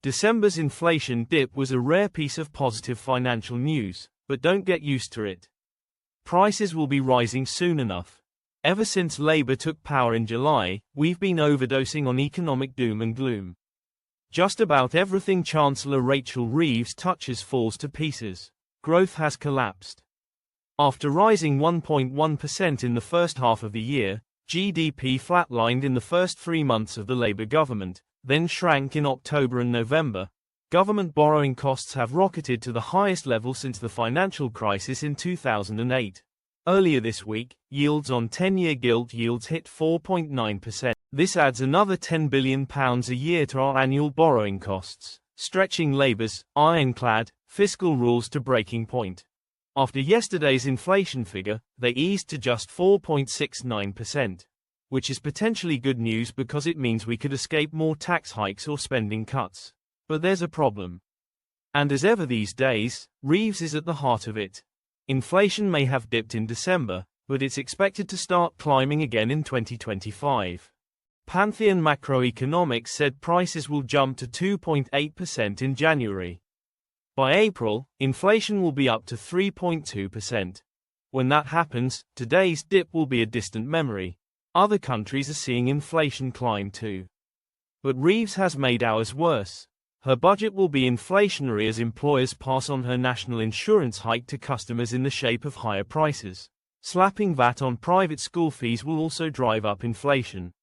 December's inflation dip was a rare piece of positive financial news, but don't get used to it. Prices will be rising soon enough. Ever since Labour took power in July, we've been overdosing on economic doom and gloom. Just about everything Chancellor Rachel Reeves touches falls to pieces. Growth has collapsed. After rising 1.1% in the first half of the year, GDP flatlined in the first 3 months of the Labour government, then shrank in October and November. Government borrowing costs have rocketed to the highest level since the financial crisis in 2008. Earlier this week, yields on 10-year gilt yields hit 4.9%. This adds another £10 billion a year to our annual borrowing costs, stretching Labour's ironclad fiscal rules to breaking point. After yesterday's inflation figure, they eased to just 4.69%, which is potentially good news because it means we could escape more tax hikes or spending cuts. But there's a problem. And as ever these days, Reeves is at the heart of it. Inflation may have dipped in December, but it's expected to start climbing again in 2025. Pantheon Macroeconomics said prices will jump to 2.8% in January. By April, inflation will be up to 3.2%. When that happens, today's dip will be a distant memory. Other countries are seeing inflation climb too. But Reeves has made ours worse. Her budget will be inflationary as employers pass on her national insurance hike to customers in the shape of higher prices. Slapping VAT on private school fees will also drive up inflation.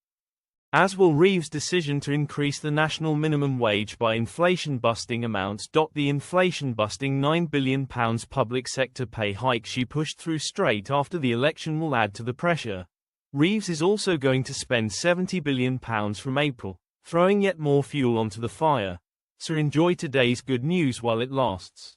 As will Reeves' decision to increase the national minimum wage by inflation-busting amounts. The inflation-busting £9 billion public sector pay hike she pushed through straight after the election will add to the pressure. Reeves is also going to spend £70 billion from April, throwing yet more fuel onto the fire. So enjoy today's good news while it lasts.